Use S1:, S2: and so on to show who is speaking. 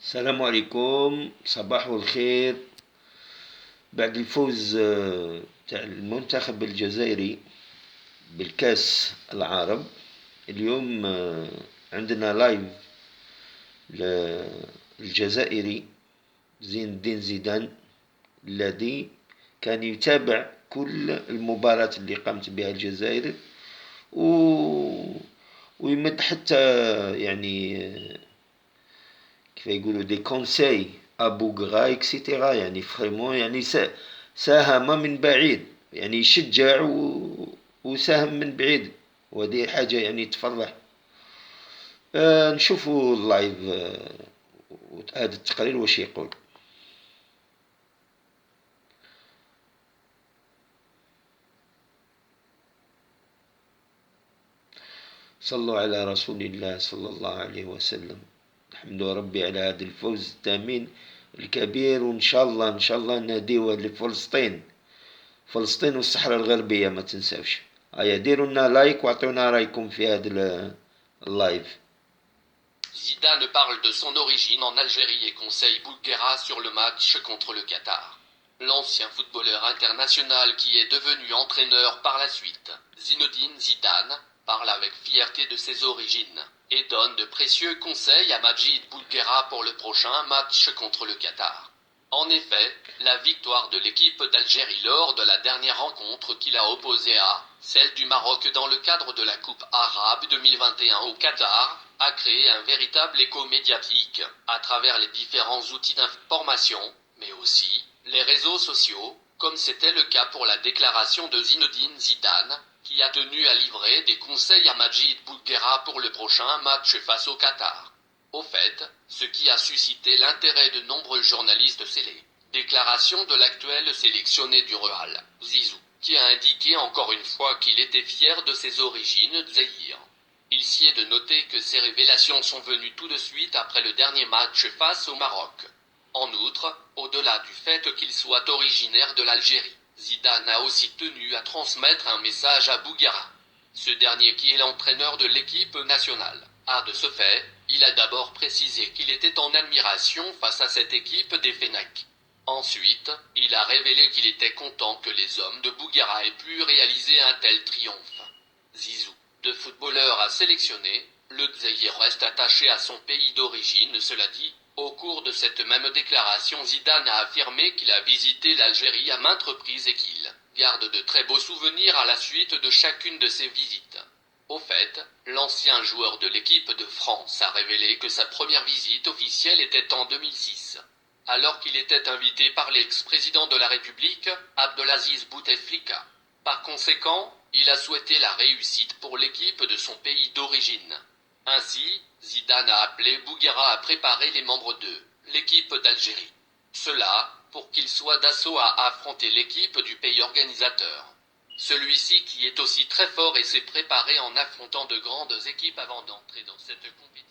S1: السلام عليكم، صباح الخير. بعد الفوز تاع المنتخب الجزائري بالكأس العرب، اليوم عندنا لايف للجزائري زين الدين زيدان، الذي كان يتابع كل المباراة اللي قامت بها الجزائر و... ويمد حتى يعني كيف يقولوا دي كونساي ابو غرا اكسيتيرا، يعني فريمون يعني ساهم من بعيد، يعني يشجع وساهم من بعيد، وهذه حاجة يعني تفرح. نشوفوا اللايف، هذا التقرير واش يقول. صلوا على رسول الله صلى الله عليه وسلم. الحمد ربي على هذا الفوز الثمين الكبير، وإن شاء الله إن شاء الله نهديوه لفلسطين، فلسطين والصحراء الغربية ما تنساوش. هيا ديروا لنا لايك واعطونا رايكم في هذا اللايف.
S2: Zidane parle de son origine en Algérie et conseille Boulguera sur le match contre le Qatar. L'ancien footballeur international qui est devenu entraîneur par la suite, Zinedine Zidane, parle avec fierté de ses origines et donne de précieux conseils à Majid Boulguera pour le prochain match contre le Qatar. En effet, la victoire de l'équipe d'Algérie lors de la dernière rencontre qu'il a opposée à celle du Maroc dans le cadre de la Coupe arabe 2021 au Qatar a créé un véritable écho médiatique à travers les différents outils d'information, mais aussi les réseaux sociaux, comme c'était le cas pour la déclaration de Zinedine Zidane, qui a tenu à livrer des conseils à Majid Boulguera pour le prochain match face au Qatar. Au fait, ce qui a suscité l'intérêt de nombreux journalistes, c'est les déclarations de l'actuel sélectionné du Real, Zizou, qui a indiqué encore une fois qu'il était fier de ses origines zaïre. Il s'y est de noter que ces révélations sont venues tout de suite après le dernier match face au Maroc. En outre, au-delà du fait qu'il soit originaire de l'Algérie, Zidane a aussi tenu à transmettre un message à Boulguera. Ce dernier, qui est l'entraîneur de l'équipe nationale, a de ce fait, il a d'abord précisé qu'il était en admiration face à cette équipe des Fennecs. Ensuite, il a révélé qu'il était content que les hommes de Boulguera aient pu réaliser un tel triomphe. Zizou, de footballeur à sélectionner, le Zaïre reste attaché à son pays d'origine. Cela dit, au cours de cette même déclaration, Zidane a affirmé qu'il a visité l'Algérie à maintes reprises et qu'il garde de très beaux souvenirs à la suite de chacune de ses visites. Au fait, l'ancien joueur de l'équipe de France a révélé que sa première visite officielle était en 2006, alors qu'il était invité par l'ex-président de la République, Abdelaziz Bouteflika. Par conséquent, il a souhaité la réussite pour l'équipe de son pays d'origine. Ainsi, Zidane a appelé Boulguera à préparer les membres de l'équipe d'Algérie. Cela, pour qu'il soit d'assaut à affronter l'équipe du pays organisateur. Celui-ci qui est aussi très fort et s'est préparé en affrontant de grandes équipes avant d'entrer dans cette compétition.